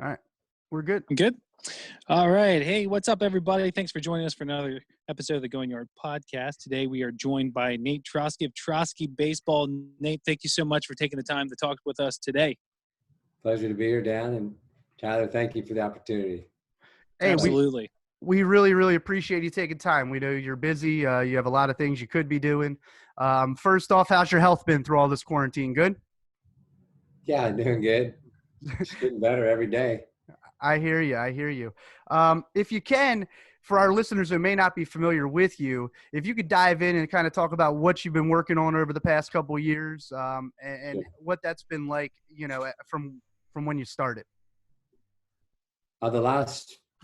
All right. We're good. Good. All right. Hey, what's up, everybody? Thanks for joining us for another episode of the Going Yard podcast. Today, we are joined by Nate Trosky of Trosky Baseball. Nate, thank you so much for taking the time to talk with us today. Pleasure to be here, Dan. And Tyler, thank you for the opportunity. Hey, Absolutely. We really appreciate you taking time. We know you're busy. You have a lot of things you could be doing. First off, how's your health been through all this quarantine? Good? Yeah, doing good. Just getting better every day. I hear you. If you can, for our listeners who may not be familiar with you, if you could dive in and kind of talk about what you've been working on over the past couple of years, and what that's been like, from when you started.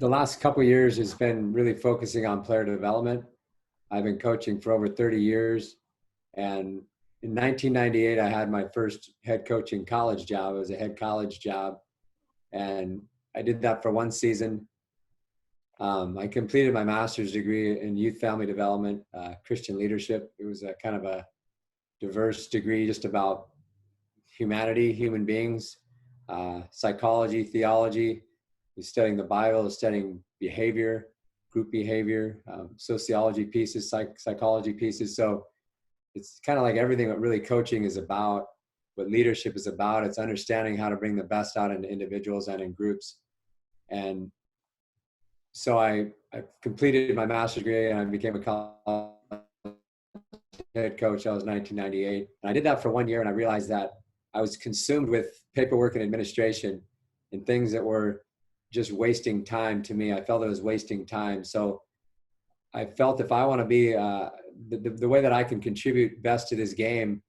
The last couple of years has been really focusing on player development. I've been coaching for over 30 years, and in 1998, I had my first head coaching college job. It was a head college job, and I did that for one season. I completed my master's degree in youth family development, Christian leadership. It was a kind of a diverse degree, just about humanity, human beings, psychology, theology. Was studying the Bible, studying behavior, group behavior, sociology pieces, psychology pieces. So it's kind of like everything that really coaching is about, what leadership is about. It's understanding how to bring the best out in individuals and in groups. And so I completed my master's degree and I became a college head coach. That was 1998. And I did that for 1 year, and I realized that I was consumed with paperwork and administration and things that were just wasting time to me. I felt it was wasting time. So I felt if I want to be the way that I can contribute best to this game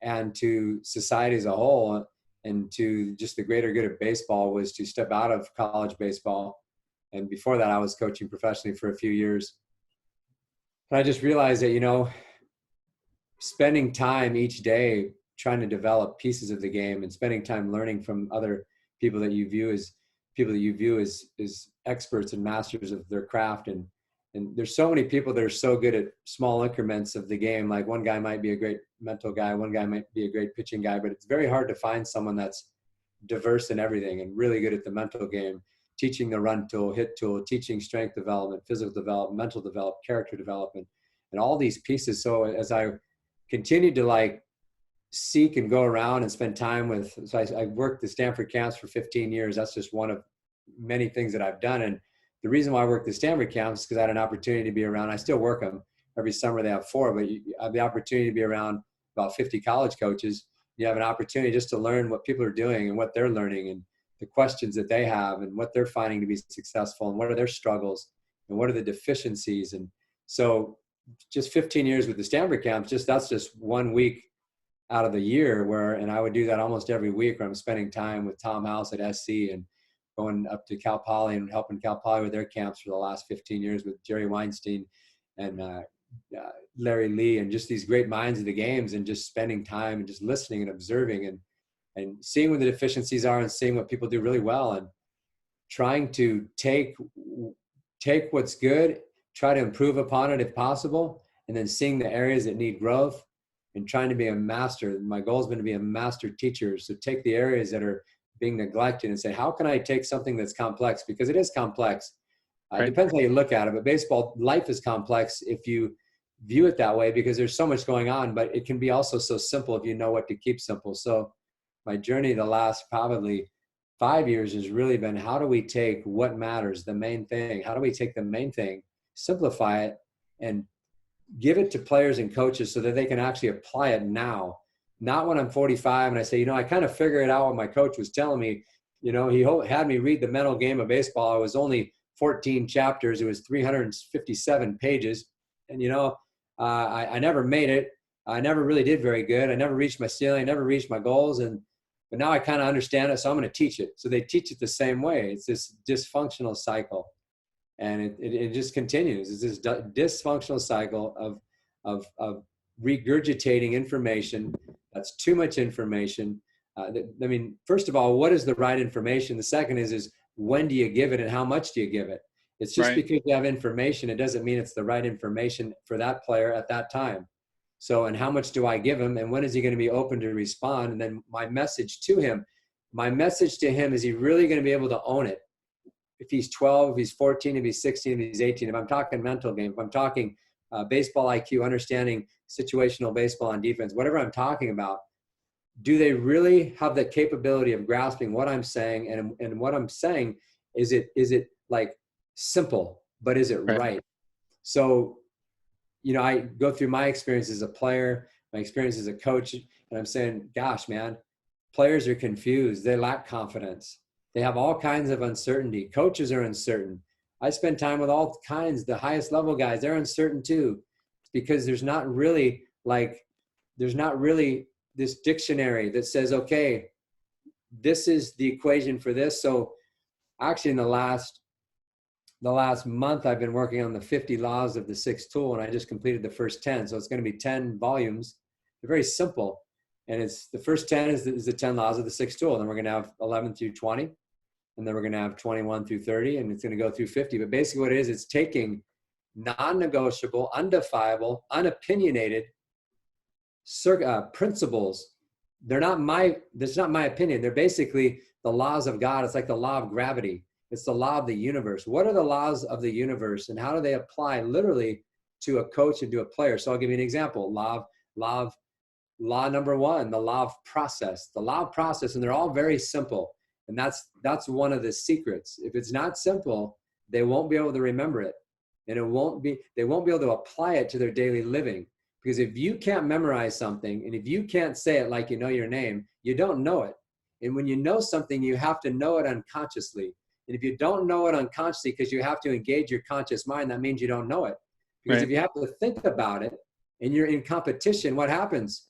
and to society as a whole and to just the greater good of baseball was to step out of college baseball. And before that, I was coaching professionally for a few years. And I just realized that, spending time each day trying to develop pieces of the game and spending time learning from other people that you view as experts and masters of their craft. And there's so many people that are so good at small increments of the game. Like one guy might be a great mental guy, one guy might be a great pitching guy, but it's very hard to find someone that's diverse in everything and really good at the mental game, teaching the run tool, hit tool, teaching strength development, physical development, mental development, character development, and all these pieces. So as I continued to seek and go around and spend time with, so I worked the Stanford camps for 15 years. That's just one of many things that I've done. And the reason why I worked the Stanford camps is because I had an opportunity to be around. I still work them every summer. They have 4, but I have the opportunity to be around about 50 college coaches. You have an opportunity just to learn what people are doing and what they're learning and the questions that they have and what they're finding to be successful and what are their struggles and what are the deficiencies. And so just 15 years with the Stanford camps, that's just 1 week out of the year and I would do that almost every week where I'm spending time with Tom House at SC and going up to Cal Poly and helping Cal Poly with their camps for the last 15 years with Jerry Weinstein and Larry Lee and just these great minds of the games and just spending time and just listening and observing and seeing what the deficiencies are and seeing what people do really well and trying to take what's good, try to improve upon it if possible, and then seeing the areas that need growth and trying to be a master. My goal has been to be a master teacher. So take the areas that are being neglected and say, how can I take something that's complex? Because it is complex. Right. It depends how you look at it, but baseball, life is complex if you view it that way because there's so much going on, but it can be also so simple if you know what to keep simple. So my journey the last probably 5 years has really been, how do we take what matters, the main thing? How do we take the main thing, simplify it, and give it to players and coaches so that they can actually apply it now? Not when I'm 45 and I say, I kind of figured it out what my coach was telling me. He had me read the mental game of baseball. It was only 14 chapters. It was 357 pages. And, I never made it. I never really did very good. I never reached my ceiling. I never reached my goals. But now I kind of understand it, so I'm going to teach it. So they teach it the same way. It's this dysfunctional cycle. And it just continues. It's this dysfunctional cycle of regurgitating information. That's too much information. First of all, what is the right information? The second is when do you give it and how much do you give it? It's just because you have information, it doesn't mean it's the right information for that player at that time. So, and how much do I give him? And when is he going to be open to respond? And then my message to him, My message to him, is he really going to be able to own it? If he's 12, if he's 14, if he's 16, if he's 18, if I'm talking mental game, if I'm talking baseball IQ, understanding situational baseball on defense, whatever I'm talking about, do they really have the capability of grasping what I'm saying? And what I'm saying, is it like simple, but is it right? So, I go through my experience as a player, my experience as a coach, and I'm saying, gosh, man, players are confused. They lack confidence. They have all kinds of uncertainty. Coaches are uncertain. I spend time with all kinds, the highest level guys, they're uncertain too, because there's not really this dictionary that says, okay, this is the equation for this. So actually in the last month, I've been working on the 50 laws of the sixth tool, and I just completed the first 10. So it's going to be 10 volumes. They're very simple. And it's the first 10 is the 10 laws of the sixth tool. And then we're going to have 11 through 20. And then we're going to have 21 through 30. And it's going to go through 50. But basically what it is, it's taking non-negotiable, undefiable, unopinionated principles. That's not my opinion. They're basically the laws of God. It's like the law of gravity. It's the law of the universe. What are the laws of the universe, and how do they apply literally to a coach and to a player? So I'll give you an example. Law number one, the law of process. The law of process, and they're all very simple. And that's one of the secrets. If it's not simple, they won't be able to remember it. And they won't be able to apply it to their daily living. Because if you can't memorize something, and if you can't say it like you know your name, you don't know it. And when you know something, you have to know it unconsciously. And if you don't know it unconsciously, because you have to engage your conscious mind, that means you don't know it. Because if you have to think about it and you're in competition, what happens?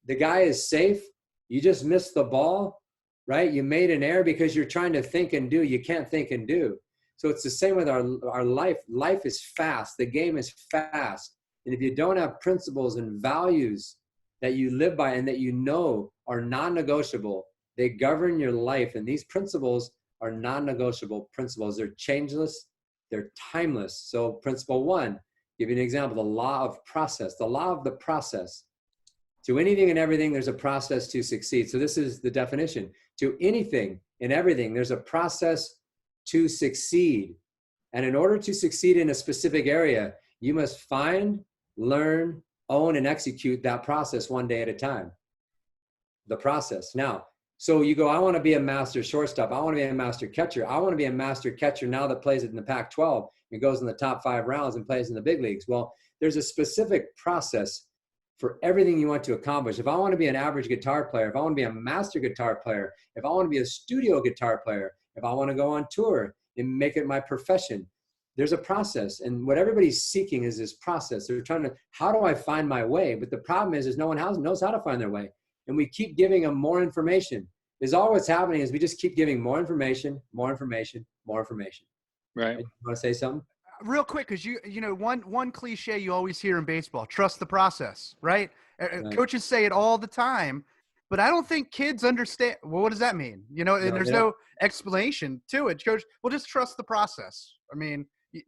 The guy is safe. You just missed the ball, right? You made an error because you're trying to think and do. You can't think and do. So it's the same with our life. Life is fast. The game is fast. And if you don't have principles and values that you live by and that you know are non-negotiable, they govern your life. And these principles are non-negotiable principles. They're changeless. They're timeless. So principle one, give you an example, the law of process, the law of the process. To anything and everything, there's a process to succeed. So this is the definition. To anything and everything, there's a process to succeed. And in order to succeed in a specific area, you must find, learn, own, and execute that process one day at a time. The process. Now, so you go, I want to be a master shortstop. I want to be a master catcher. I want to be a master catcher now that plays it in the Pac-12 and goes in the top 5 rounds and plays in the big leagues. Well, there's a specific process for everything you want to accomplish. If I want to be an average guitar player, if I want to be a master guitar player, if I want to be a studio guitar player, if I want to go on tour and make it my profession, there's a process. And what everybody's seeking is this process. They're trying to, how do I find my way? But the problem is no one knows how to find their way. And we keep giving them more information. Is all what's happening is we just keep giving more information, more information, more information. Right. You want to say something? Real quick, because you know one cliche you always hear in baseball: trust the process, right? Right. Coaches say it all the time, but I don't think kids understand. Well, what does that mean? And there's no explanation to it. Coach, well, just trust the process. I mean,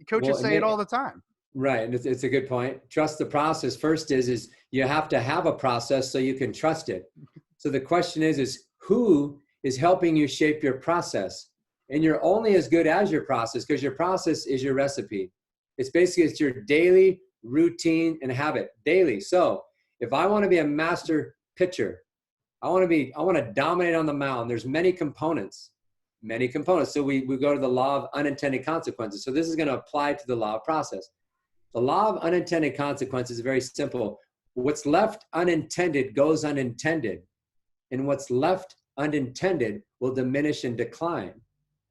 coaches say it all the time. Right, and it's a good point. Trust the process. First is you have to have a process so you can trust it. So the question is who is helping you shape your process? And you're only as good as your process, because your process is your recipe. It's your daily routine and habit, daily. So if I want to be a master pitcher, I want to dominate on the mound. There's many components. So we go to the law of unintended consequences. So this is going to apply to the law of process. The law of unintended consequences is very simple. What's left unintended goes unintended, and what's left unintended will diminish and decline.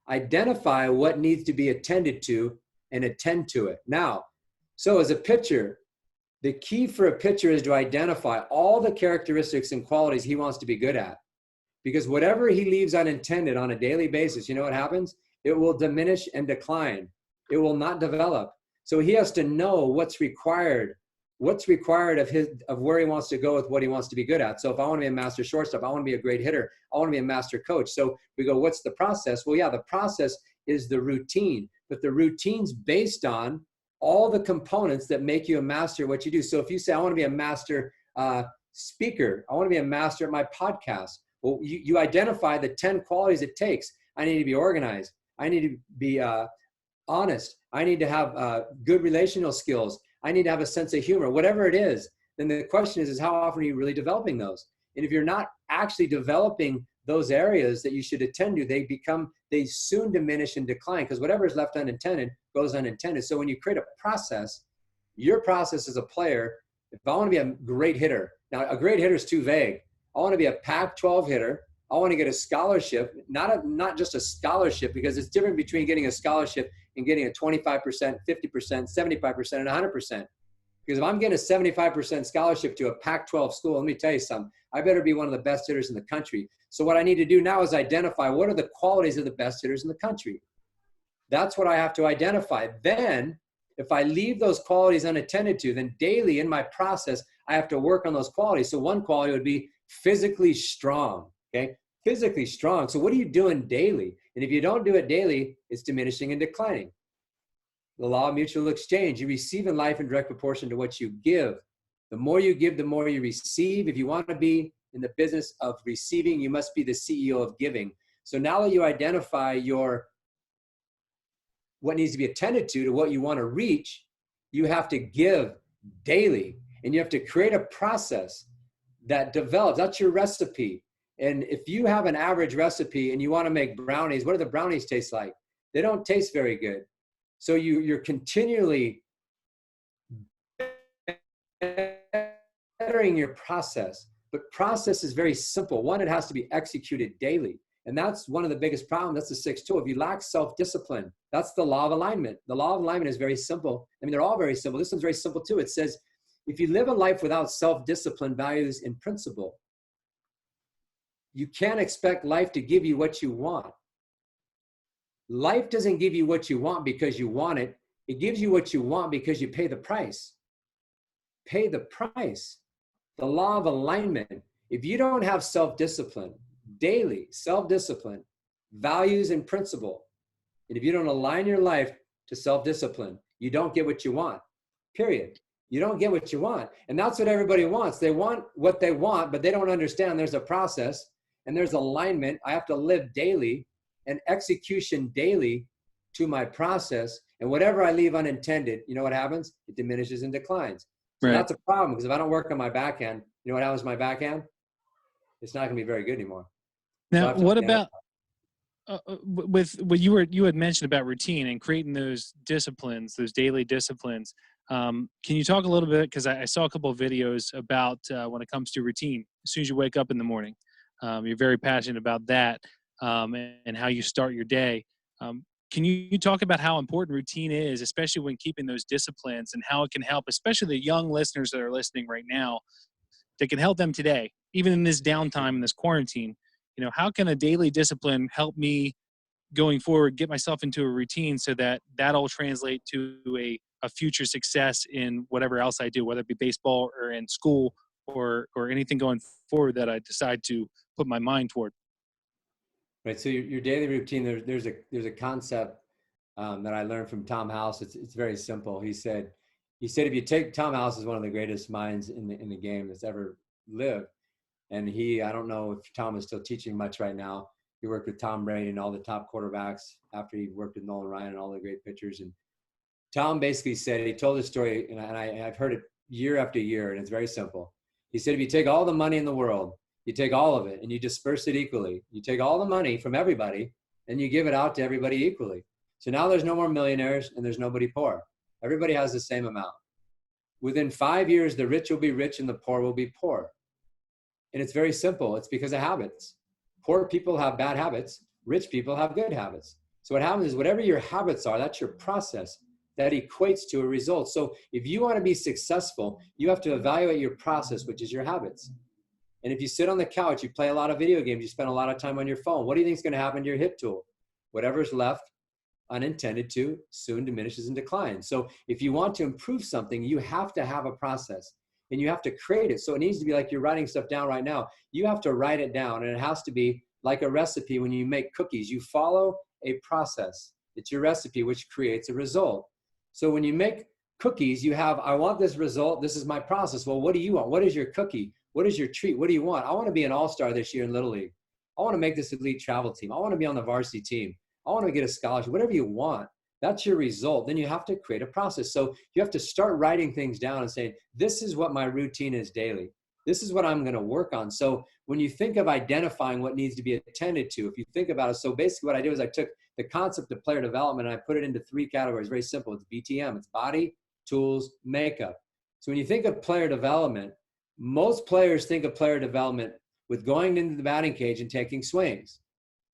Identify what needs to be attended to and attend to it. Now, so as a pitcher, the key for a pitcher is to identify all the characteristics and qualities he wants to be good at. Because whatever he leaves unintended on a daily basis, you know what happens? It will diminish and decline. It will not develop. So he has to know what's required of where he wants to go with what he wants to be good at. So if I want to be a master shortstop, I want to be a great hitter, I want to be a master coach. So we go, what's the process? Well, yeah, the process is the routine, but the routine's based on all the components that make you a master at what you do. So if you say, I want to be a master speaker, I want to be a master at my podcast. Well, you identify the 10 qualities it takes. I need to be organized. I need to be honest. I need to have good relational skills. I need to have a sense of humor, whatever it is. Then the question is how often are you really developing those? And if you're not actually developing those areas that you should attend to, they soon diminish and decline, because whatever is left unintended goes unintended. So when you create a process, your process as a player, if I want to be a great hitter, now a great hitter is too vague. I want to be a Pac-12 hitter. I want to get a scholarship, not just a scholarship, because it's different between getting a scholarship and getting a 25%, 50%, 75%, and 100%. Because if I'm getting a 75% scholarship to a Pac-12 school, let me tell you something, I better be one of the best hitters in the country. So what I need to do now is identify what are the qualities of the best hitters in the country. That's what I have to identify. Then, if I leave those qualities unattended to, then daily in my process, I have to work on those qualities. So one quality would be physically strong, okay? Physically strong. So what are you doing daily? And if you don't do it daily, it's diminishing and declining. The law of mutual exchange. You receive in life in direct proportion to what you give. The more you give, the more you receive. If you want to be in the business of receiving, you must be the CEO of giving. So now that you identify what needs to be attended to what you want to reach, you have to give daily. And you have to create a process that develops. That's your recipe. And if you have an average recipe and you want to make brownies, what do the brownies taste like? They don't taste very good. So you're continually bettering your process. But process is very simple. One, it has to be executed daily. And that's one of the biggest problems. That's the sixth tool. If you lack self-discipline, that's the law of alignment. The law of alignment is very simple. I mean, they're all very simple. This one's very simple too. It says, if you live a life without self-discipline, values, and principle, you can't expect life to give you what you want. Life doesn't give you what you want because you want it. It gives you what you want because you pay the price. Pay the price. The law of alignment. If you don't have self-discipline, daily self-discipline, values and principle, and if you don't align your life to self-discipline, you don't get what you want, period. You don't get what you want. And that's what everybody wants. They want what they want, but they don't understand there's a process and there's alignment. I have to live daily and execution daily to my process. And whatever I leave unintended, you know what happens? It diminishes and declines. So Right. That's a problem, because if I don't work on my backhand, you know what happens to my backhand? It's not going to be very good anymore. Now, what about with what you had mentioned about routine and creating those disciplines, those daily disciplines? Can you talk a little bit, because I saw a couple of videos about when it comes to routine. As soon as you wake up in the morning, you're very passionate about that and how you start your day. Can you talk about how important routine is, especially when keeping those disciplines, and how it can help, especially the young listeners that are listening right now, that can help them today, even in this downtime, in this quarantine? You know, how can a daily discipline help me going forward, get myself into a routine so that that'll translate to a future success in whatever else I do, whether it be baseball or in school or anything going forward that I decide to put my mind toward? Right. So your daily routine, there's a concept that I learned from Tom House. It's very simple. He said if you take, Tom House is one of the greatest minds in the game that's ever lived. And I don't know if Tom is still teaching much right now. He worked with Tom Brady and all the top quarterbacks after he worked with Nolan Ryan and all the great pitchers. And Tom basically said, he told this story, and I've heard it year after year, and it's very simple. He said, if you take all the money in the world, you take all of it and you disperse it equally. You take all the money from everybody and you give it out to everybody equally. So now there's no more millionaires and there's nobody poor. Everybody has the same amount. Within 5 years, the rich will be rich and the poor will be poor. And it's very simple. It's because of habits. Poor people have bad habits. Rich people have good habits. So what happens is whatever your habits are, that's your process. That equates to a result. So if you want to be successful, you have to evaluate your process, which is your habits. And if you sit on the couch, you play a lot of video games, you spend a lot of time on your phone, what do you think is going to happen to your hip tool? Whatever's left unintended to soon diminishes and declines. So if you want to improve something, you have to have a process. And you have to create it. So it needs to be like you're writing stuff down right now. You have to write it down, and it has to be like a recipe. When you make cookies, you follow a process. It's your recipe, which creates a result. So when you make cookies, you have, I want this result. This is my process. Well, what do you want? What is your cookie? What is your treat? What do you want? I want to be an all-star this year in Little League. I want to make this elite travel team. I want to be on the varsity team. I want to get a scholarship, whatever you want. That's your result. Then you have to create a process. So you have to start writing things down and saying, this is what my routine is daily. This is what I'm going to work on. So when you think of identifying what needs to be attended to, if you think about it, so basically what I did was I took the concept of player development and I put it into 3 categories. Very simple. It's BTM. It's body, tools, makeup. So when you think of player development, most players think of player development with going into the batting cage and taking swings.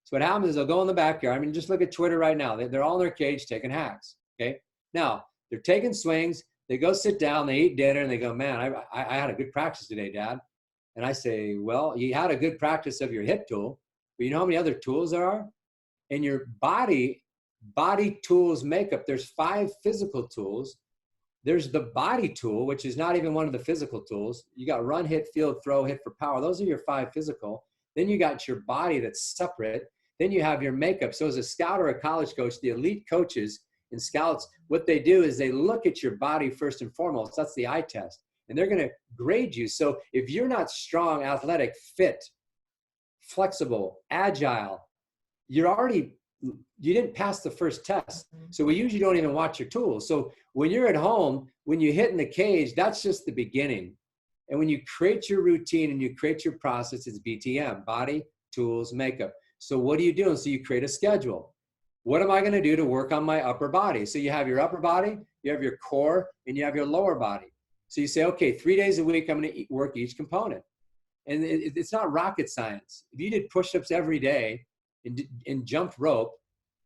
So what happens is they'll go in the backyard. I mean, just look at Twitter right now. They're all in their cage taking hacks, okay? Now, they're taking swings. They go sit down, they eat dinner, and they go, man, I had a good practice today, Dad. And I say, well, you had a good practice of your hit tool, but you know how many other tools there are? In your body tools makeup, there's 5 physical tools. There's the body tool, which is not even one of the physical tools. You got run, hit, field, throw, hit for power. Those are your 5 physical. Then you got your body that's separate. Then you have your makeup. So as a scout or a college coach, the elite coaches and scouts, what they do is they look at your body first and foremost. That's the eye test. And they're going to grade you. So if you're not strong, athletic, fit, flexible, agile, you didn't pass the first test. So we usually don't even watch your tools. So when you're at home, when you hit in the cage, that's just the beginning. And when you create your routine and you create your process, it's BTM, body, tools, makeup. So what are you doing? So you create a schedule. What am I going to do to work on my upper body? So you have your upper body, you have your core, and you have your lower body. So you say, okay, 3 days a week, I'm going to work each component. And it's not rocket science. If you did push-ups every day and jumped rope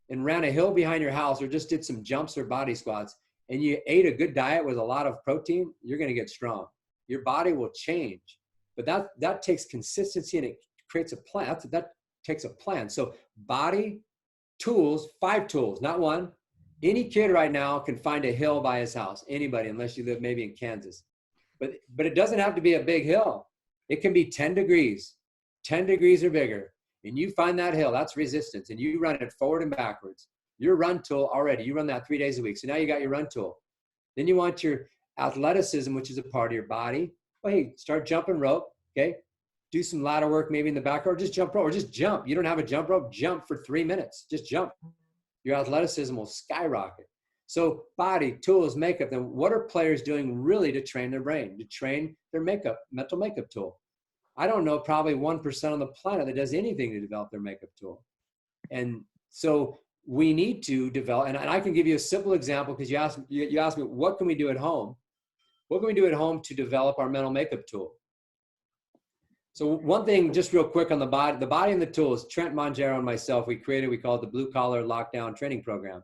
and ran a hill behind your house or just did some jumps or body squats and you ate a good diet with a lot of protein, you're going to get strong. Your body will change. But that takes consistency and it creates a plan. That takes a plan. So body, tools, 5 tools, not 1. Any kid right now can find a hill by his house. Anybody, unless you live maybe in Kansas. But it doesn't have to be a big hill. It can be 10 degrees. 10 degrees or bigger. And you find that hill, that's resistance. And you run it forward and backwards. Your run tool already, you run that 3 days a week. So now you got your run tool. Then you want your athleticism, which is a part of your body. Well, hey, start jumping rope, okay? Do some ladder work maybe in the back, or just jump rope, or just jump. You don't have a jump rope, jump for 3 minutes. Just jump. Your athleticism will skyrocket. So body, tools, makeup. Then what are players doing really to train their brain, to train their makeup, mental makeup tool? I don't know, probably 1% on the planet that does anything to develop their makeup tool. And so we need to develop, and I can give you a simple example because you asked me, what can we do at home? What can we do at home to develop our mental makeup tool? So one thing, just real quick on the body and the tools, Trent Mongero and myself, we call it the Blue Collar Lockdown Training Program.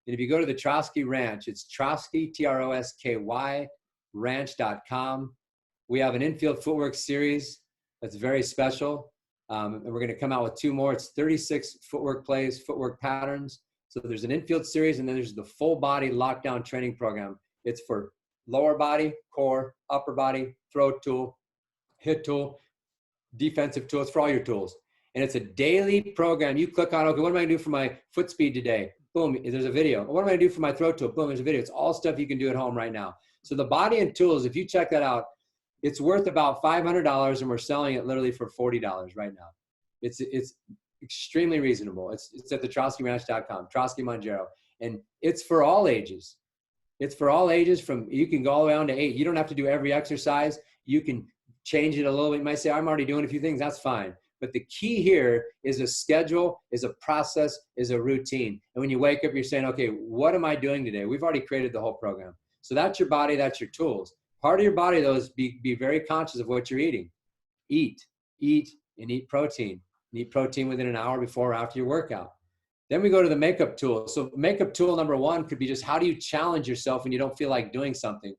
And if you go to the Trosky Ranch, it's Trosky, Trosky, ranch.com. We have an infield footwork series that's very special. And we're going to come out with 2 more. It's 36 footwork plays, footwork patterns. So there's an infield series, and then there's the full body lockdown training program. It's for lower body, core, upper body, throw tool, hit tool, defensive tools, for all your tools. And it's a daily program. You click on, okay, what am I going to do for my foot speed today? Boom, there's a video. What am I going to do for my throw tool? Boom, there's a video. It's all stuff you can do at home right now. So the body and tools, if you check that out, it's worth about $500, and we're selling it literally for $40 right now. It's extremely reasonable. It's at the TroskyRanch.com, Trosky Mongero. And it's for all ages. It's for all ages you can go all the way down to 8. You don't have to do every exercise. You can change it a little bit. You might say, I'm already doing a few things. That's fine. But the key here is a schedule, is a process, is a routine. And when you wake up, you're saying, okay, what am I doing today? We've already created the whole program. So that's your body, that's your tools. Part of your body, though, is be very conscious of what you're eating. Eat, and eat protein. And eat protein within an hour before or after your workout. Then we go to the makeup tool. So makeup tool number 1 could be just how do you challenge yourself when you don't feel like doing something?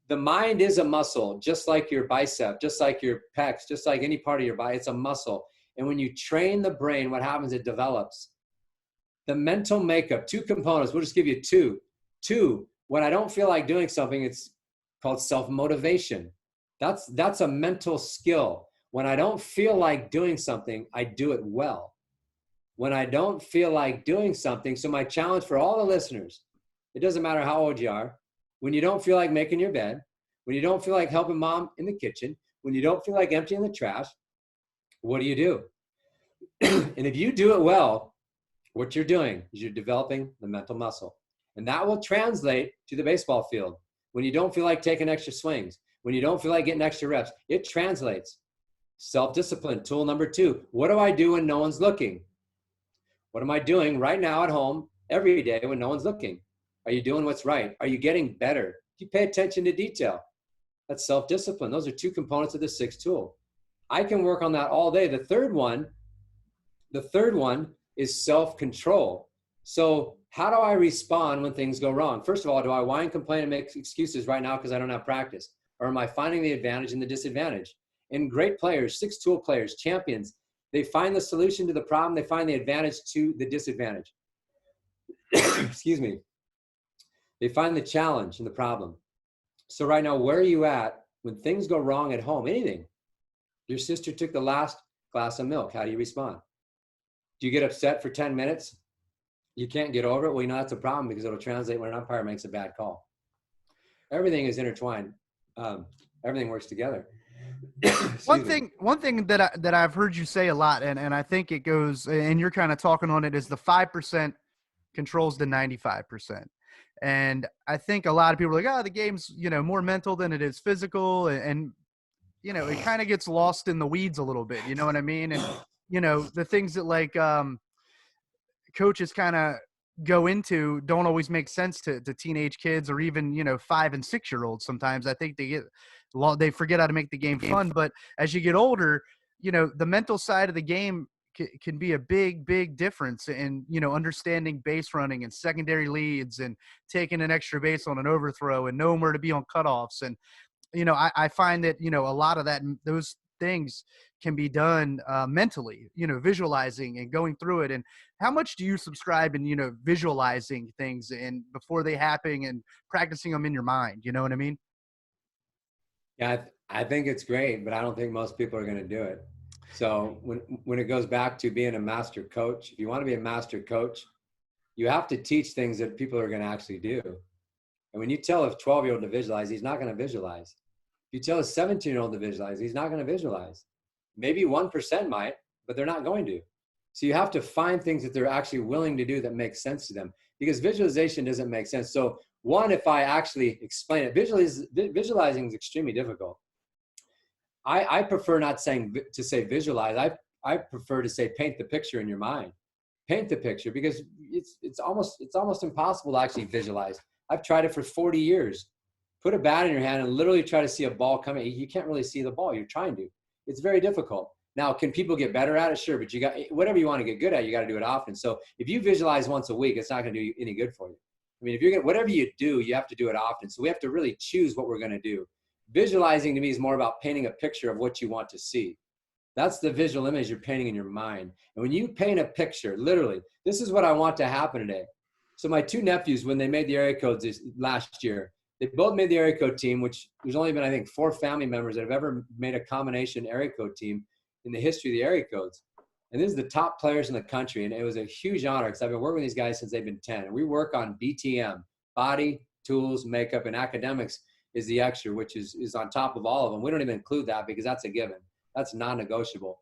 The mind is a muscle, just like your bicep, just like your pecs, just like any part of your body. It's a muscle. And when you train the brain, what happens? It develops. The mental makeup, 2 components. We'll just give you 2. 2, when I don't feel like doing something, it's called self-motivation. That's a mental skill. When I don't feel like doing something, I do it well. When I don't feel like doing something, so my challenge for all the listeners, it doesn't matter how old you are, when you don't feel like making your bed, when you don't feel like helping mom in the kitchen, when you don't feel like emptying the trash, what do? And if you do it well, what you're doing is you're developing the mental muscle. And that will translate to the baseball field. When you don't feel like taking extra swings, when you don't feel like getting extra reps, it translates. Self-discipline, tool number 2. What do I do when no one's looking? What am I doing right now at home every day when no one's looking? Are you doing what's right? Are you getting better? You pay attention to detail. That's self-discipline. Those are 2 components of the 6th tool. I can work on that all day. The third one is self-control. So how do I respond when things go wrong? First of all, do I whine, complain, and make excuses right now because I don't have practice? Or am I finding the advantage and the disadvantage? And great players, 6-tool players, champions, they find the solution to the problem. They find the advantage to the disadvantage. Excuse me. They find the challenge and the problem. So right now, where are you at when things go wrong at home? Anything. Your sister took the last glass of milk. How do you respond? Do you get upset for 10 minutes? You can't get over it? Well, you know, that's a problem because it'll translate when an umpire makes a bad call. Everything is intertwined. Everything works together. One thing that I've heard you say a lot, and I think it goes, and you're kind of talking on it, is the 5% controls the 95%. And I think a lot of people are like, oh, the game's, more mental than it is physical. And it kind of gets lost in the weeds a little bit. You know what I mean? And, the things that like coaches kind of go into don't always make sense to teenage kids or even, 5 and 6 year olds. Sometimes I think they forget how to make the game fun. But as you get older, the mental side of the game can be a big difference in, understanding base running and secondary leads and taking an extra base on an overthrow and knowing where to be on cutoffs. And, I find that, a lot of those things can be done mentally, visualizing and going through it. And how much do you subscribe in, visualizing things and before they happen and practicing them in your mind? You know what I mean? Yeah, I think it's great, but I don't think most people are going to do it. So when it goes back to being a master coach, if you want to be a master coach, you have to teach things that people are going to actually do. And when you tell a 12-year-old to visualize, he's not going to visualize. If you tell a 17-year-old to visualize, he's not going to visualize. Maybe 1% might, but they're not going to. So you have to find things that they're actually willing to do that make sense to them, because visualization doesn't make sense. So one, if I actually explain it, visualizing is extremely difficult. I prefer not to say visualize. I prefer to say paint the picture in your mind. Paint the picture, because it's almost impossible to actually visualize. I've tried it for 40 years. Put a bat in your hand and literally try to see a ball coming. You can't really see the ball. You're trying to. It's very difficult. Now, can people get better at it? Sure, but you got whatever you want to get good at, you got to do it often. So if you visualize once a week, it's not going to do any good for you. I mean, if you're whatever you do, you have to do it often. So we have to really choose what we're going to do. Visualizing to me is more about painting a picture of what you want to see. That's the visual image you're painting in your mind. And when you paint a picture, literally, this is what I want to happen today. So my 2 nephews, when they made the area codes last year, they both made the area code team, which there's only been, I think, 4 family members that have ever made a combination area code team in the history of the area codes. And this is the top players in the country. And it was a huge honor because I've been working with these guys since they've been 10. And we work on BTM, body, tools, makeup, and academics is the extra, which is on top of all of them. We don't even include that because that's a given. That's non-negotiable.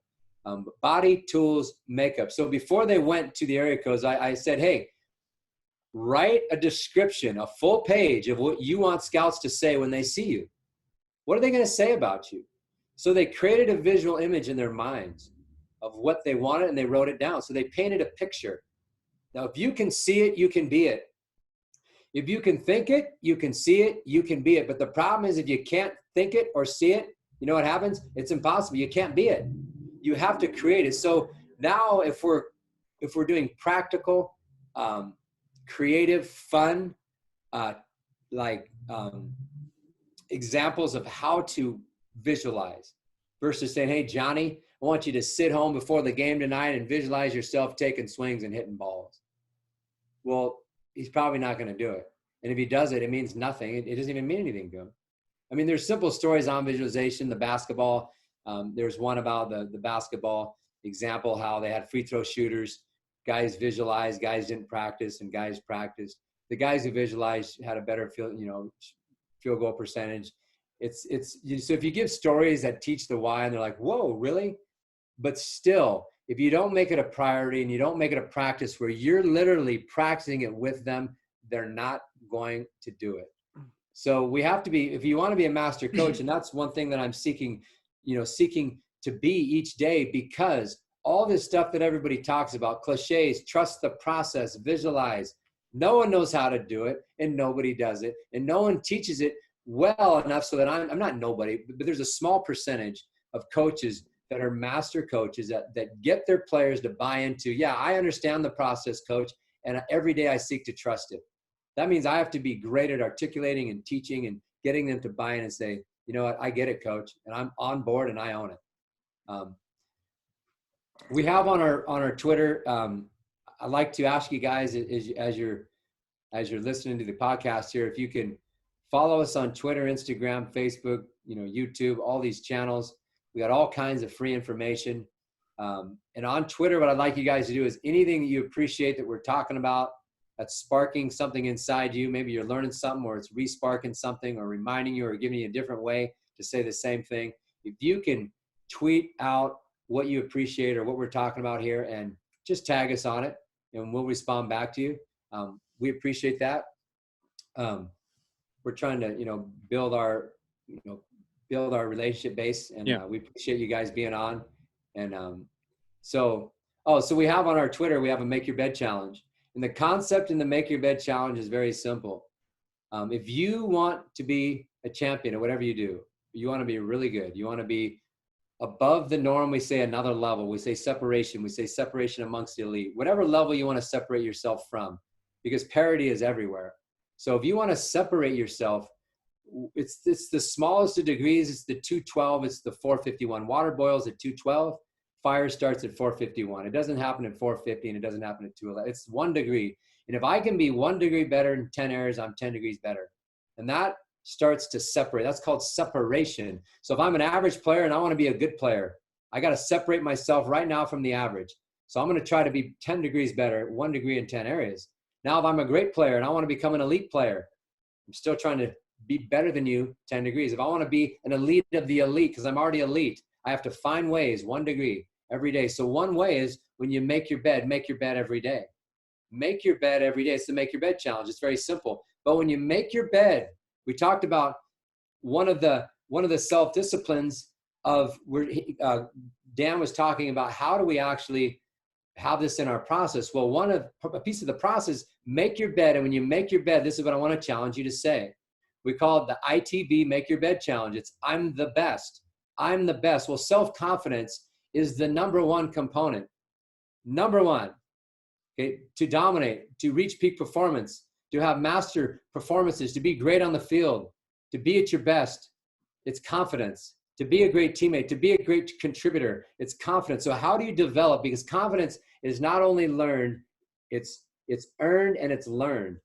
Body, tools, makeup. So before they went to the area codes, I said, hey, write a description, a full page of what you want scouts to say when they see you. What are they going to say about you? So they created a visual image in their minds of what they wanted, and they wrote it down. So they painted a picture. Now, if you can see it, you can be it. If you can think it, you can see it, you can be it. But the problem is if you can't think it or see it, you know what happens? It's impossible. You can't be it. You have to create it. So now if we're practical, creative, fun, examples of how to visualize versus saying, hey, Johnny, I want you to sit home before the game tonight and visualize yourself taking swings and hitting balls. Well, he's probably not going to do it. And if he does it, it means nothing. It doesn't even mean anything to him. I mean, there's simple stories on visualization, the basketball. There's one about the basketball example, how they had free throw shooters. Guys visualized, guys didn't practice, and guys practiced. The guys who visualized had a better field goal percentage. So if you give stories that teach the why and they're like, whoa, really? But still, if you don't make it a priority and you don't make it a practice where you're literally practicing it with them, they're not going to do it. So we have to be, if you want to be a master coach, and that's one thing that I'm seeking to be each day, because all this stuff that everybody talks about, cliches, trust the process, visualize, no one knows how to do it and nobody does it. And no one teaches it well enough so that I'm not nobody, but there's a small percentage of coaches that are master coaches that get their players to buy into, yeah, I understand the process, coach, and every day I seek to trust it. That means I have to be great at articulating and teaching and getting them to buy in and say, you know what, I get it, coach, and I'm on board and I own it. We have on our Twitter, I'd like to ask you guys as you're listening to the podcast here, if you can follow us on Twitter, Instagram, Facebook, YouTube, all these channels. We got all kinds of free information. And on Twitter, what I'd like you guys to do is anything that you appreciate that we're talking about, that's sparking something inside you. Maybe you're learning something, or it's re-sparking something, or reminding you, or giving you a different way to say the same thing. If you can tweet out what you appreciate or what we're talking about here and just tag us on it, and we'll respond back to you. We appreciate that. We're trying to, build our relationship base, and we appreciate you guys being on. And so we have on our Twitter, we have a Make Your Bed Challenge. And the concept in the Make Your Bed Challenge is very simple. If you want to be a champion at whatever you do, you want to be really good, you want to be above the norm, we say another level, we say separation amongst the elite, whatever level you want to separate yourself from, because parity is everywhere. So if you want to separate yourself, it's the smallest of degrees, it's the 212, it's the 451. Water boils at 212. Fire starts at 451. It doesn't happen at 450, and it doesn't happen at 211. It's 1 degree. And if I can be 1 degree better in 10 areas, I'm 10 degrees better. And that starts to separate. That's called separation. So if I'm an average player and I want to be a good player, I got to separate myself right now from the average. So I'm going to try to be 10 degrees better, 1 degree in 10 areas. Now, if I'm a great player and I want to become an elite player, I'm still trying to be better than you 10 degrees. If I want to be an elite of the elite, because I'm already elite, I have to find ways, 1 degree every day. So one way is when you make your bed every day. Make your bed every day. It's the Make Your Bed Challenge. It's very simple. But when you make your bed, we talked about one of the self-disciplines of where Dan was talking about how do we actually have this in our process. Well, a piece of the process, make your bed. And when you make your bed, this is what I want to challenge you to say. We call it the ITB Make Your Bed Challenge. It's I'm the best. I'm the best. Well, self-confidence is the number one component. Number one, okay, to dominate, to reach peak performance, to have master performances, to be great on the field, to be at your best. It's confidence. To be a great teammate, to be a great contributor, it's confidence. So how do you develop? Because confidence is not only learned, it's earned and it's learned.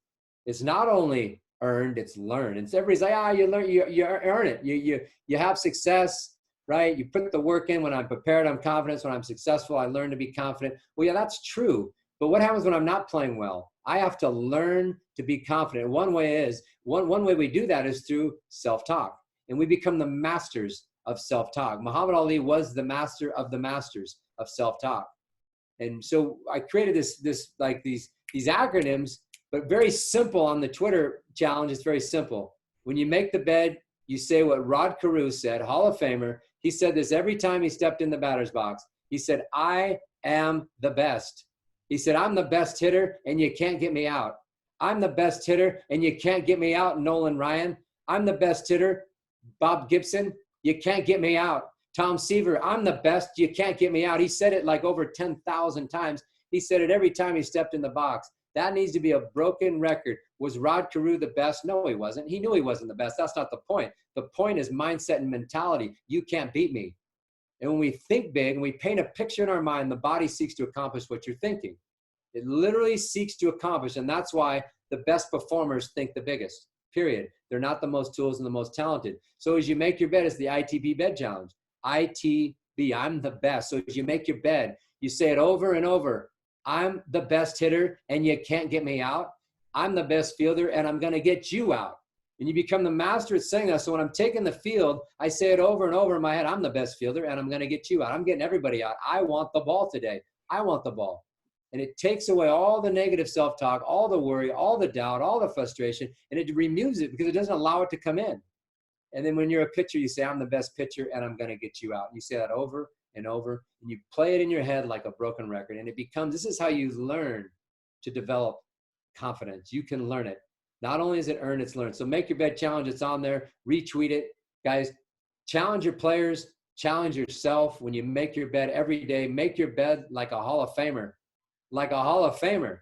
It's not only earned, it's learned. And everybody's like, you learn, you earn it. You have success, right? You put the work in. When I'm prepared, I'm confident. When I'm successful, I learn to be confident. Well, yeah, that's true. But what happens when I'm not playing well? I have to learn to be confident. One way we do that is through self-talk. And we become the masters of self-talk. Muhammad Ali was the master of the masters of self-talk. And so I created these acronyms, but very simple on the Twitter challenge. It's very simple. When you make the bed, you say what Rod Carew said, Hall of Famer. He said this every time he stepped in the batter's box. He said, I am the best. He said, I'm the best hitter and you can't get me out. I'm the best hitter and you can't get me out, Nolan Ryan. I'm the best hitter, Bob Gibson. You can't get me out. Tom Seaver, I'm the best. You can't get me out. He said it like over 10,000 times. He said it every time he stepped in the box. That needs to be a broken record. Was Rod Carew the best? No, he wasn't. He knew he wasn't the best. That's not the point. The point is mindset and mentality. You can't beat me. And when we think big and we paint a picture in our mind, the body seeks to accomplish what you're thinking. It literally seeks to accomplish. And that's why the best performers think the biggest. Period. They're not the most tools and the most talented. So as you make your bed, it's the ITB Bed Challenge. ITB, I'm the best. So as you make your bed, you say it over and over. I'm the best hitter and you can't get me out. I'm the best fielder and I'm going to get you out. And you become the master at saying that. So when I'm taking the field, I say it over and over in my head, I'm the best fielder and I'm going to get you out. I'm getting everybody out. I want the ball today. I want the ball. And it takes away all the negative self-talk, all the worry, all the doubt, all the frustration, and it removes it because it doesn't allow it to come in. And then when you're a pitcher, you say, I'm the best pitcher and I'm going to get you out. And you say that over and over, and you play it in your head like a broken record. And it becomes, this is how you learn to develop confidence. You can learn it. Not only is it earned, it's learned. So make your bed challenge. It's on there. Retweet it. Guys, challenge your players. Challenge yourself. When you make your bed every day, make your bed like a Hall of Famer. Like a Hall of Famer.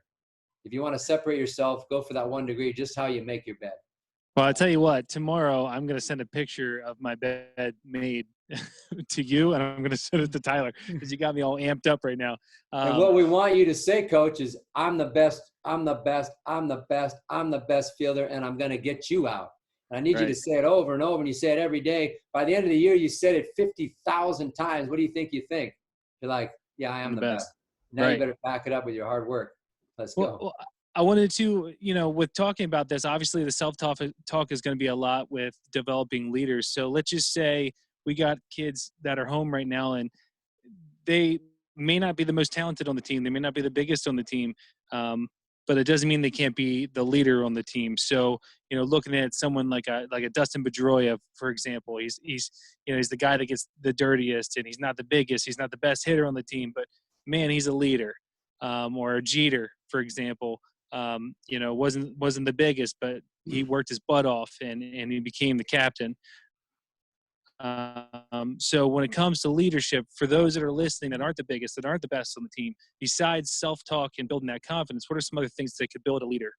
If you want to separate yourself, go for that 1 degree, just how you make your bed. Well, I'll tell you what, tomorrow I'm going to send a picture of my bed made to you, and I'm going to send it to Tyler because you got me all amped up right now. And what we want you to say, Coach, is I'm the best, I'm the best, I'm the best, I'm the best fielder, and I'm going to get you out. And I need you to say it over and over, and you say it every day. By the end of the year, you said it 50,000 times. What do you think you think? You're like, yeah, I am the best. Now you better back it up with your hard work. Let's go. Well, I wanted to, with talking about this, obviously the self-talk is going to be a lot with developing leaders. So let's just say we got kids that are home right now and they may not be the most talented on the team. They may not be the biggest on the team. But it doesn't mean they can't be the leader on the team. So, looking at someone like a Dustin Pedroia, for example, he's the guy that gets the dirtiest and he's not the biggest. He's not the best hitter on the team, but man, he's a leader. Or a Jeter, for example, wasn't the biggest, but he worked his butt off and he became the captain. So when it comes to leadership, for those that are listening that aren't the biggest, that aren't the best on the team, besides self-talk and building that confidence, what are some other things that could build a leader?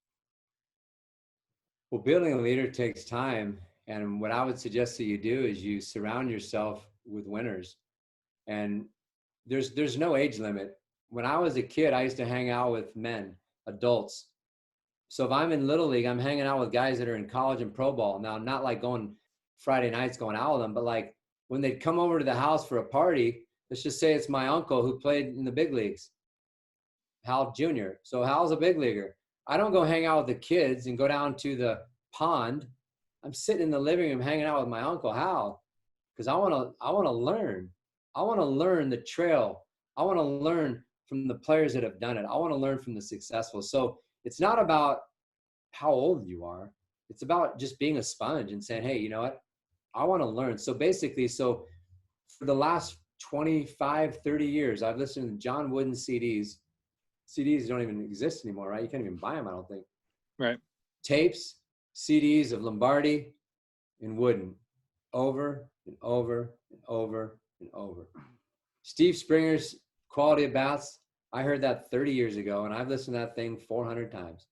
Well, building a leader takes time. And what I would suggest that you do is you surround yourself with winners. And there's no age limit. When I was a kid, I used to hang out with men, adults. So if I'm in Little League, I'm hanging out with guys that are in college and pro ball. Now, not like going Friday nights going out with them, but like when they'd come over to the house for a party, let's just say it's my uncle who played in the big leagues, Hal Jr. So Hal's a big leaguer. I don't go hang out with the kids and go down to the pond. I'm sitting in the living room hanging out with my uncle Hal because I want to learn. I want to learn the trail. I want to learn from the players that have done it. I want to learn from the successful. So it's not about how old you are. It's about just being a sponge and saying, hey, you know what? I want to learn. So basically, for the last 25, 30 years, I've listened to John Wooden CDs. CDs don't even exist anymore, right? You can't even buy them, I don't think. Right. Tapes, CDs of Lombardi and Wooden over and over and over and over. Steve Springer's Quality of Bats, I heard that 30 years ago, and I've listened to that thing 400 times.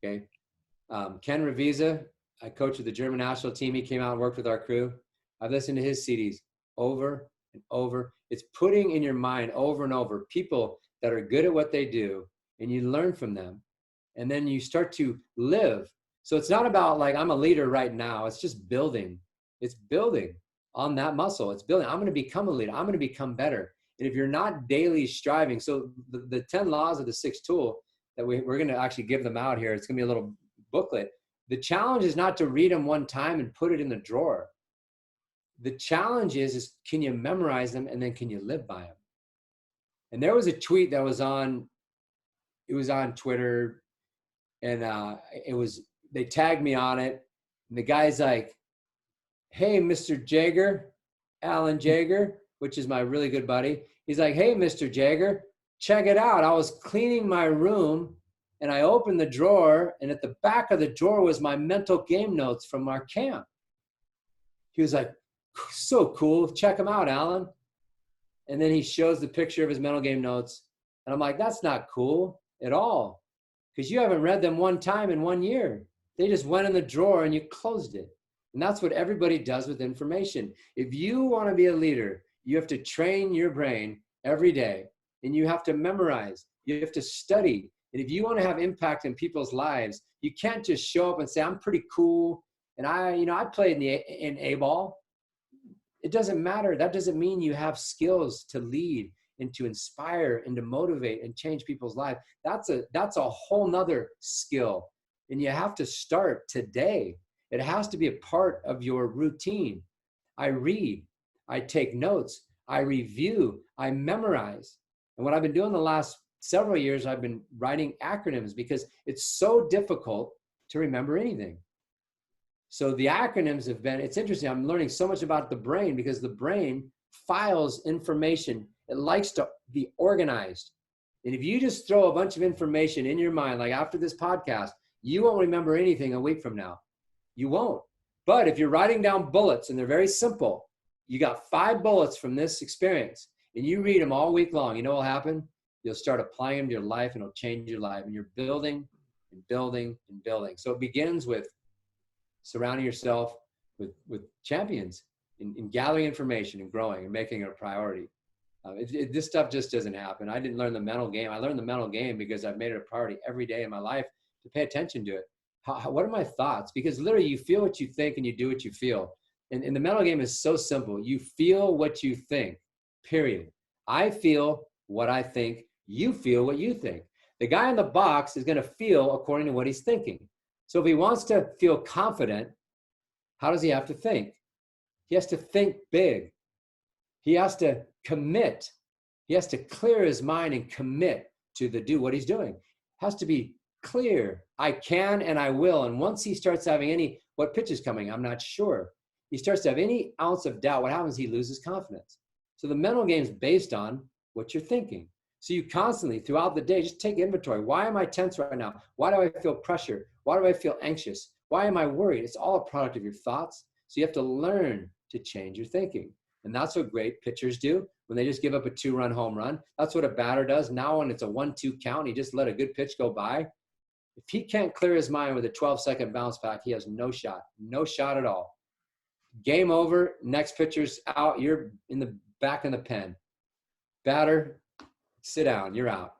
Okay. Ken Reviva, I coached with the German national team. He came out and worked with our crew. I've listened to his CDs over and over. It's putting in your mind over and over people that are good at what they do, and you learn from them, and then you start to live. So it's not about like, I'm a leader right now. It's just building. It's building on that muscle. It's building. I'm going to become a leader. I'm going to become better. And if you're not daily striving, so the 10 laws of the sixth tool that we're going to actually give them out here. It's going to be a little booklet. The challenge is not to read them one time and put it in the drawer. The challenge is can you memorize them and then can you live by them? And there was a tweet that was on Twitter, and they tagged me on it. And the guy's like, hey, Mr. Jager, Alan Jager, which is my really good buddy. He's like, hey, Mr. Jager, check it out. I was cleaning my room and I opened the drawer, and at the back of the drawer was my mental game notes from our camp. He was like, so cool. Check them out, Alan. And then he shows the picture of his mental game notes. And I'm like, that's not cool at all, because you haven't read them one time in 1 year. They just went in the drawer and you closed it. And that's what everybody does with information. If you want to be a leader, you have to train your brain every day, and you have to memorize. You have to study. And if you want to have impact in people's lives, you can't just show up and say, I'm pretty cool. And I played in A-ball. It doesn't matter. That doesn't mean you have skills to lead and to inspire and to motivate and change people's lives. That's a whole nother skill. And you have to start today. It has to be a part of your routine. I read, I take notes, I review, I memorize. And what I've been doing the last several years, I've been writing acronyms because it's so difficult to remember anything. So the acronyms have been, it's interesting. I'm learning so much about the brain because the brain files information. It likes to be organized. And if you just throw a bunch of information in your mind, like after this podcast, you won't remember anything a week from now. You won't. But if you're writing down bullets and they're very simple, you got 5 bullets from this experience and you read them all week long, you know what will happen? You'll start applying them to your life and it'll change your life. And you're building and building and building. So it begins with surrounding yourself with champions in gathering information and growing and making it a priority. This stuff just doesn't happen. I didn't learn the mental game. I learned the mental game because I've made it a priority every day in my life to pay attention to it. What are my thoughts? Because literally you feel what you think and you do what you feel. And the mental game is so simple. You feel what you think, period. I feel what I think. You feel what you think. The guy in the box is going to feel according to what he's thinking. So if he wants to feel confident, how does he have to think? He has to think big. He has to commit. He has to clear his mind and commit to do what he's doing. It has to be clear. I can and I will. And once he starts having what pitch is coming, I'm not sure. He starts to have any ounce of doubt. What happens? He loses confidence. So the mental game is based on what you're thinking. So you constantly, throughout the day, just take inventory. Why am I tense right now? Why do I feel pressure? Why do I feel anxious? Why am I worried? It's all a product of your thoughts. So you have to learn to change your thinking. And that's what great pitchers do when they just give up a 2-run home run. That's what a batter does. Now when it's a 1-2 count, he just let a good pitch go by. If he can't clear his mind with a 12-second bounce back, he has no shot at all. Game over, next pitcher's out, you're in the back in the pen. Batter, sit down, you're out.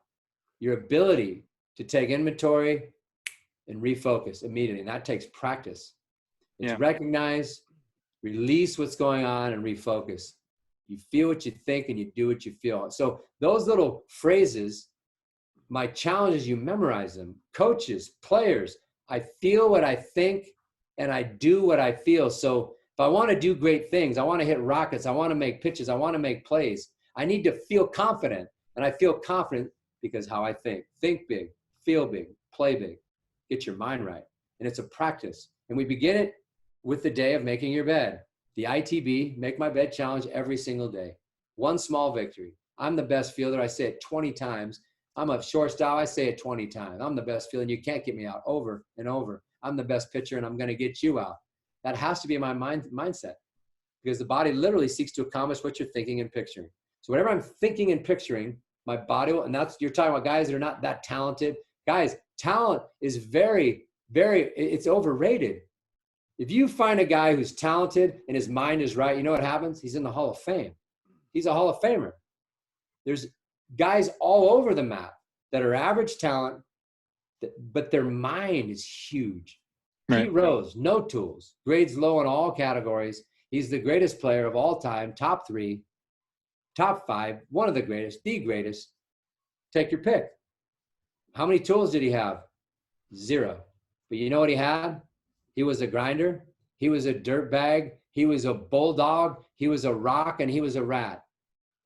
Your ability to take inventory and refocus immediately, and that takes practice. It's recognize, release what's going on, and refocus. You feel what you think and you do what you feel. So those little phrases, my challenge is you memorize them. Coaches, players, I feel what I think and I do what I feel. So if I want to do great things, I want to hit rockets, I want to make pitches, I want to make plays, I need to feel confident. And I feel confident because how I think. Think big, feel big, play big, get your mind right. And it's a practice. And we begin it with the day of making your bed. The ITB, Make My Bed Challenge every single day. One small victory. I'm the best fielder. I say it 20 times. I'm a shortstop. I say it 20 times. I'm the best fielder. And you can't get me out over and over. I'm the best pitcher and I'm going to get you out. That has to be my mindset because the body literally seeks to accomplish what you're thinking and picturing. So whatever I'm thinking and picturing, my body will, and that's, you're talking about guys that are not that talented. Guys, talent is very, very, it's overrated. If you find a guy who's talented and his mind is right, you know what happens? He's in the Hall of Fame. He's a Hall of Famer. There's guys all over the map that are average talent, but their mind is huge. Right. Pete Rose, no tools, grades low in all categories. He's the greatest player of all time, top 3, top 5, one of the greatest, the greatest. Take your pick. How many tools did he have? 0. But you know what he had? He was a grinder. He was a dirt bag. He was a bulldog. He was a rock, and he was a rat.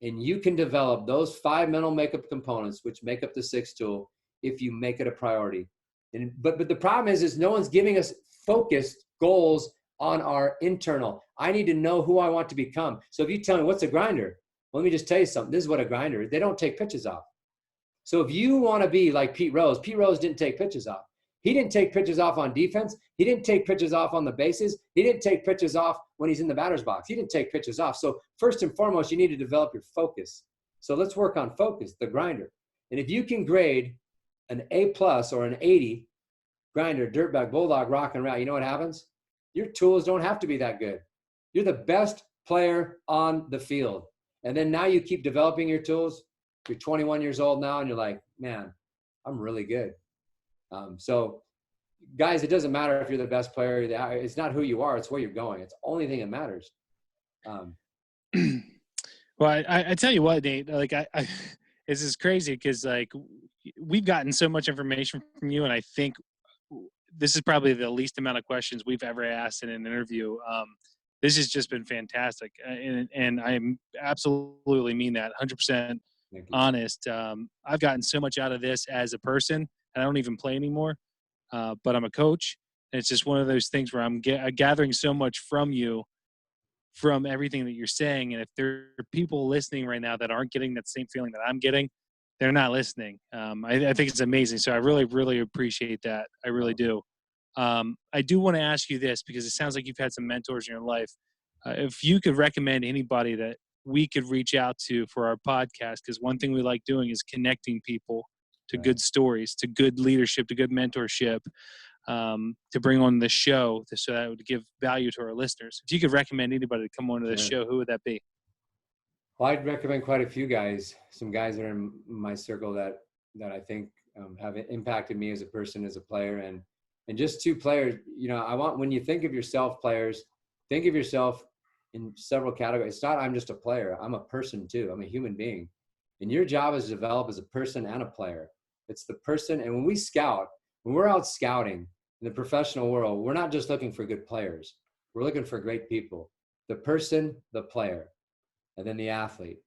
And you can develop those 5 mental makeup components, which make up the 6th tool, if you make it a priority. But the problem is no one's giving us focused goals on our internal. I need to know who I want to become. So if you tell me what's a grinder, well, let me just tell you something. This is what a grinder is. They don't take pitches off. So if you want to be like Pete Rose didn't take pitches off. He didn't take pitches off on defense. He didn't take pitches off on the bases. He didn't take pitches off when he's in the batter's box. He didn't take pitches off. So first and foremost, you need to develop your focus. So let's work on focus, the grinder. And if you can grade an A+ or an 80, grinder, dirtbag, bulldog, rock and rat, you know what happens? Your tools don't have to be that good. You're the best player on the field. And then now you keep developing your tools. You're 21 years old now and you're like, man, I'm really good. So guys, it doesn't matter if you're the best player. It's not who you are. It's where you're going. It's the only thing that matters. Well, I tell you what, Nate, like this is crazy because like we've gotten so much information from you. And I think this is probably the least amount of questions we've ever asked in an interview. This has just been fantastic. And I absolutely mean that 100% honest. I've gotten so much out of this as a person, and I don't even play anymore, but I'm a coach. And it's just one of those things where I'm gathering so much from you, from everything that you're saying. And if there are people listening right now that aren't getting that same feeling that I'm getting, they're not listening. I think it's amazing. So I really, really appreciate that. I really do. I do want to ask you this, because it sounds like you've had some mentors in your life. If you could recommend anybody that we could reach out to for our podcast, because one thing we like doing is connecting people to good stories, to good leadership, to good mentorship, to bring on the show, so that would give value to our listeners. If you could recommend anybody to come onto this show, who would that be? Well, I'd recommend quite a few guys. Some guys that are in my circle that I think have impacted me as a person, as a player, and just two players. You know, I want, when you think of yourself, players, think of yourself in several categories. It's not I'm just a player. I'm a person too. I'm a human being, and your job is to develop as a person and a player. It's the person. And when we scout, when we're out scouting in the professional world, we're not just looking for good players. We're looking for great people. The person, the player, and then the athlete.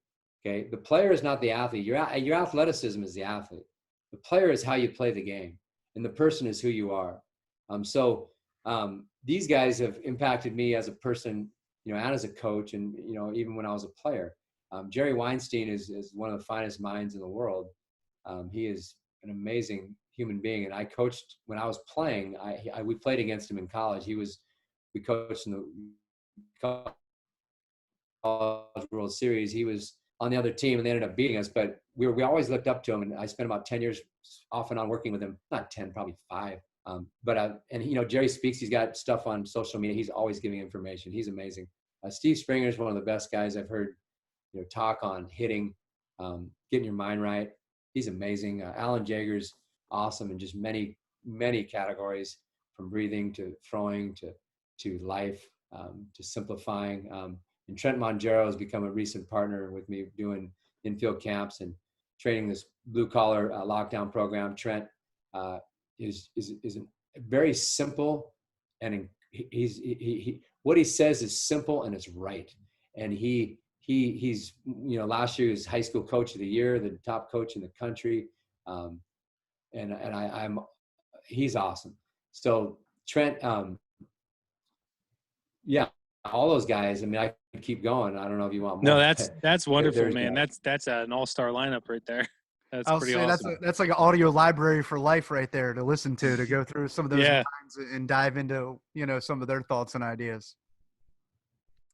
Okay, the player is not the athlete. Your athleticism is the athlete. The player is how you play the game, and the person is who you are. These guys have impacted me as a person, you know, and as a coach, and you know, even when I was a player. Jerry Weinstein is one of the finest minds in the world. He is an amazing human being, and I coached when I was playing. We played against him in college. We coached in the College World Series. He was on the other team, and they ended up beating us. But we always looked up to him, and I spent about 10 years off and on working with him. Not 10, probably 5. And you know, Jerry speaks. He's got stuff on social media. He's always giving information. He's amazing. Steve Springer is one of the best guys I've heard, you know, talk on hitting, getting your mind right. He's amazing. Alan Jaeger's awesome in just many categories, from breathing to throwing to life, to simplifying. And Trent Mongero has become a recent partner with me doing infield camps and training this blue collar lockdown program. Trent is very simple, and he what he says is simple and it's right. And he's, you know, last year he was high school coach of the year, the top coach in the country. He's awesome. So Trent, yeah, all those guys. I mean, I could keep going. I don't know if you want more. No, that's wonderful, man. That's an all-star lineup right there. That's pretty awesome. That's like an audio library for life right there to listen to go through some of those lines and dive into, you know, some of their thoughts and ideas.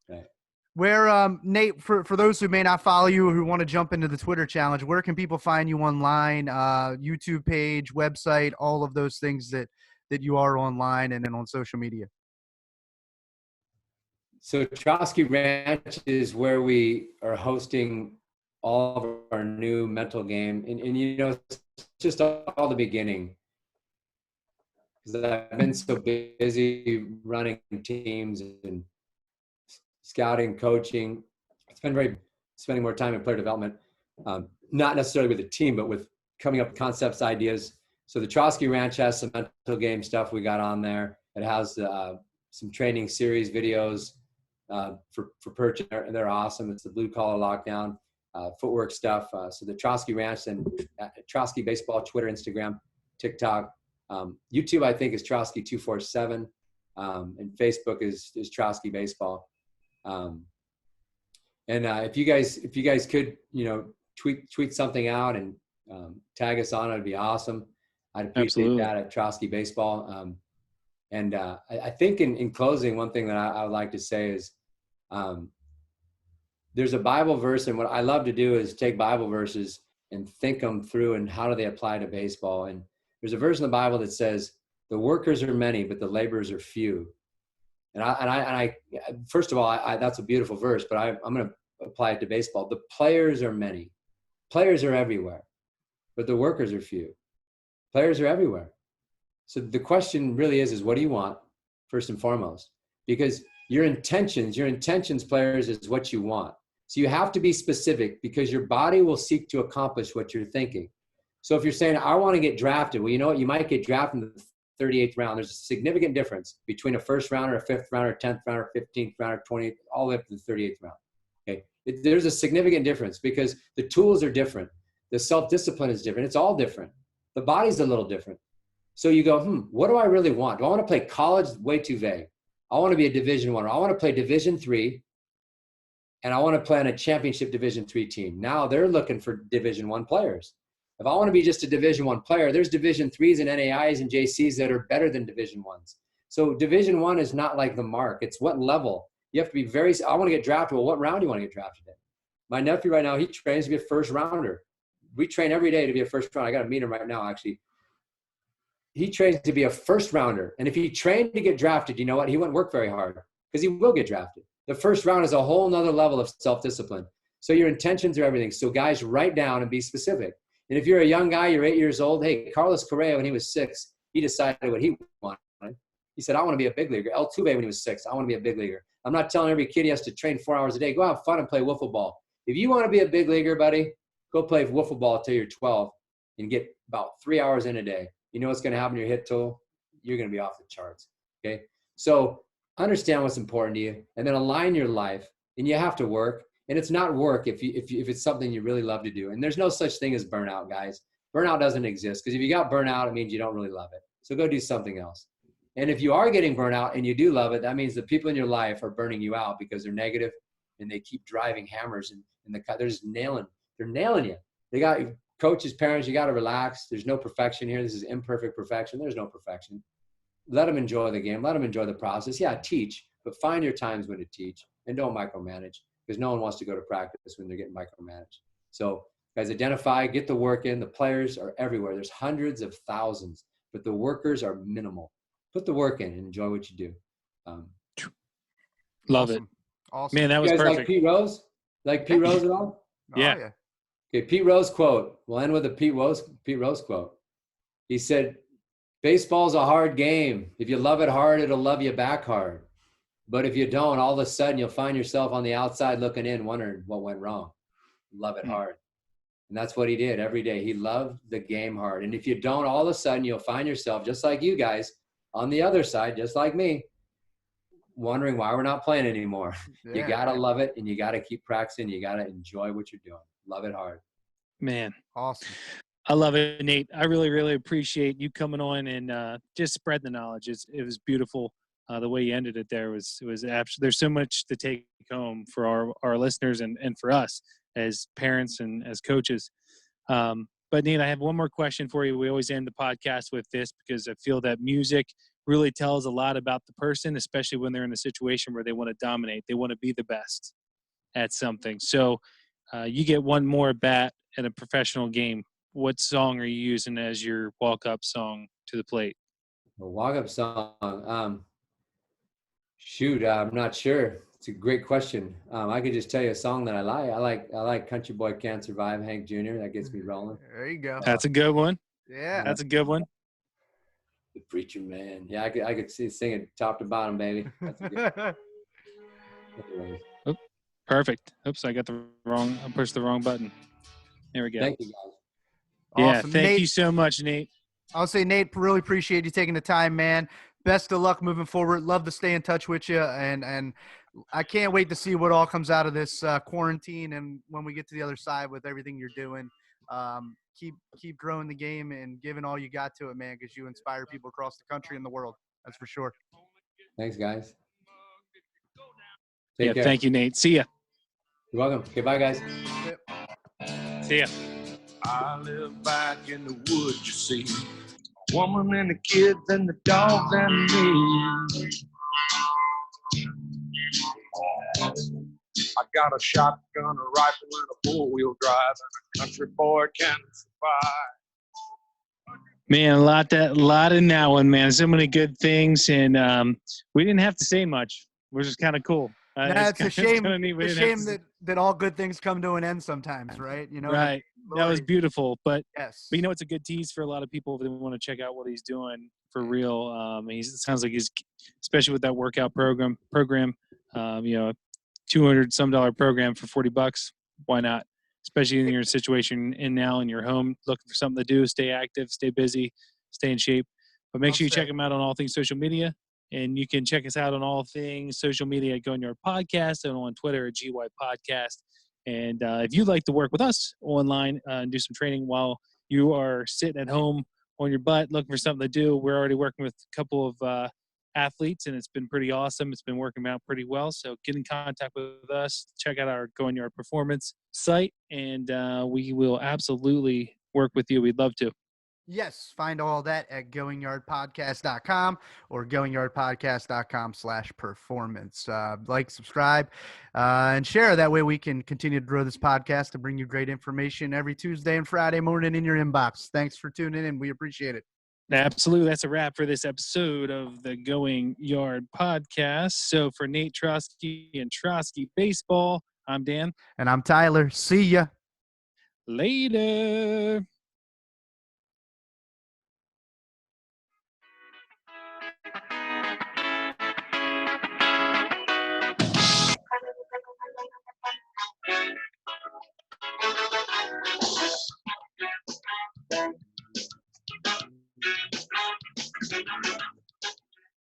Right. Where, Nate, for those who may not follow you, who want to jump into the Twitter challenge, where can people find you online, YouTube page, website, all of those things that you are online and then on social media? So Trosky Ranch is where we are hosting all of our new mental game. And you know, it's just all the beginning. Because I've been so busy running teams and scouting, coaching. It's been spending more time in player development, not necessarily with the team, but with coming up with concepts, ideas. So the Trosky Ranch has some mental game stuff we got on there. It has some training series videos for purchase, and they're awesome. It's the blue collar lockdown, footwork stuff. So the Trosky Ranch and Trosky Baseball, Twitter, Instagram, TikTok, YouTube, I think is Trosky 247, and Facebook is Trosky Baseball. And if you guys could, you know, tweet something out and tag us on, it'd be awesome. I'd appreciate that at Trosky Baseball. And I think in closing, one thing that I would like to say is there's a Bible verse, and what I love to do is take Bible verses and think them through and how do they apply to baseball. And there's a verse in the Bible that says, "The workers are many, but the laborers are few." And I first of all, that's a beautiful verse, but I'm going to apply it to baseball. The players are many. Players are everywhere, but the workers are few. Players are everywhere. So the question really is what do you want, first and foremost? Because your intentions, players, is what you want. So you have to be specific, because your body will seek to accomplish what you're thinking. So if you're saying, I want to get drafted, well, you know what? You might get drafted in the 38th round. There's a significant difference between a first rounder, a 5th rounder, 10th rounder, 15th rounder, 20th, all the way up to the 38th round. Okay, there's a significant difference because the tools are different. The self-discipline is different. It's all different. The body's a little different. So you go, what do I really want? Do I want to play college? Way too vague. I want to be a Division I. I want to play Division III, and I want to play on a championship Division III team. Now they're looking for Division I players. If I want to be just a Division I player, there's Division IIIs and NAIs and JCs that are better than Division Is. So Division I is not like the mark. It's what level. You have to be I want to get drafted. Well, what round do you want to get drafted in? My nephew right now, he trains to be a first rounder. We train every day to be a first rounder. I got to meet him right now, actually. He trains to be a first rounder. And if he trained to get drafted, you know what? He wouldn't work very hard because he will get drafted. The first round is a whole nother level of self-discipline. So your intentions are everything. So guys, write down and be specific. And if you're a young guy, you're 8 years old, hey, Carlos Correa, when he was 6, he decided what he wanted. He said, I want to be a big leaguer. El Tuve, when he was 6, I want to be a big leaguer. I'm not telling every kid he has to train 4 hours a day. Go have fun and play wiffle ball. If you want to be a big leaguer, buddy, go play wiffle ball until you're 12 and get about 3 hours in a day. You know what's going to happen to your hit tool? You're going to be off the charts, okay? So understand what's important to you and then align your life. And you have to work. And it's not work if it's something you really love to do. And there's no such thing as burnout, guys. Burnout doesn't exist because if you got burnout, it means you don't really love it. So go do something else. And if you are getting burnout and you do love it, that means the people in your life are burning you out because they're negative and they keep driving hammers in the cut. They're just nailing you. They got coaches, parents, you got to relax. There's no perfection here. This is imperfect perfection. There's no perfection. Let them enjoy the game. Let them enjoy the process. Yeah, teach, but find your times when to teach and don't micromanage because no one wants to go to practice when they're getting micromanaged. So guys, identify, get the work in. The players are everywhere. There's hundreds of thousands, but the workers are minimal. Put the work in and enjoy what you do. Love it. Awesome. Man, that was you guys perfect. like Pete Rose? Like Pete Rose at all? Yeah. Oh, yeah. Okay, Pete Rose quote. We'll end with a Pete Rose quote. He said, baseball's a hard game. If you love it hard, it'll love you back hard. But if you don't, all of a sudden you'll find yourself on the outside looking in, wondering what went wrong. Love it hard. And that's what he did every day. He loved the game hard. And if you don't, all of a sudden you'll find yourself, just like you guys, on the other side, just like me, wondering why we're not playing anymore. Yeah, you got to love it, and you got to keep practicing. You got to enjoy what you're doing. Love it hard. Man. Awesome. I love it, Nate. I really, really appreciate you coming on and just spread the knowledge. It was beautiful. The way you ended it there was absolutely. There's so much to take home for our listeners and for us as parents and as coaches. But Nate, I have one more question for you. We always end the podcast with this because I feel that music really tells a lot about the person, especially when they're in a situation where they want to dominate. They want to be the best at something. So you get one more bat in a professional game. What song are you using as your walk-up song to the plate? A walk-up song. Shoot, I'm not sure. It's a great question. I could just tell you a song that I like. I like Country Boy Can't Survive, Hank Jr. That gets me rolling. There you go. That's a good one. Yeah. That's a good one. The Preacher Man. Yeah, I could sing it top to bottom, baby. That's a good one. Oh, perfect. Oops, I pushed the wrong button. There we go. Thank you, guys. Yeah, Awesome. thank Nate, you so much, Nate. I'll say, Nate, really appreciate you taking the time, man. Best of luck moving forward. Love to stay in touch with you, and I can't wait to see what all comes out of this quarantine and when we get to the other side with everything you're doing. Keep growing the game and giving all you got to it, man, because you inspire people across the country and the world. That's for sure. Thanks, guys. Take care. Thank you, Nate. See ya. You're welcome. Okay, bye, guys. Yep. See ya. I live back in the woods, you see. A woman and the kids and the dogs and me. I got a shotgun, a rifle, and a four-wheel drive, and a country boy can survive. Man, a lot in that one, man. So many good things, and we didn't have to say much, which is kind of cool. It's a shame. It's a shame that all good things come to an end sometimes, right? You know, right? That was beautiful, but yes. But you know, it's a good tease for a lot of people if they want to check out what he's doing for real. It sounds like he's, especially with that workout program. You know, $200 program for $40. Why not? Especially in your situation now in your home, looking for something to do, stay active, stay busy, stay in shape. But make Well sure you check said. him out on all things social media. And you can check us out on all things social media at Go in Yard Podcast and on Twitter at GYP Podcast. And if you'd like to work with us online and do some training while you are sitting at home on your butt looking for something to do, we're already working with a couple of athletes, and it's been pretty awesome. It's been working out pretty well. So get in contact with us. Check out our goingyardperformance site, and we will absolutely work with you. We'd love to. Yes, find all that at goingyardpodcast.com or goingyardpodcast.com/performance. Like, subscribe, and share. That way we can continue to grow this podcast and bring you great information every Tuesday and Friday morning in your inbox. Thanks for tuning in. We appreciate it. Absolutely. That's a wrap for this episode of the Going Yard Podcast. So for Nate Trosky and Trosky Baseball, I'm Dan. And I'm Tyler. See ya. Later.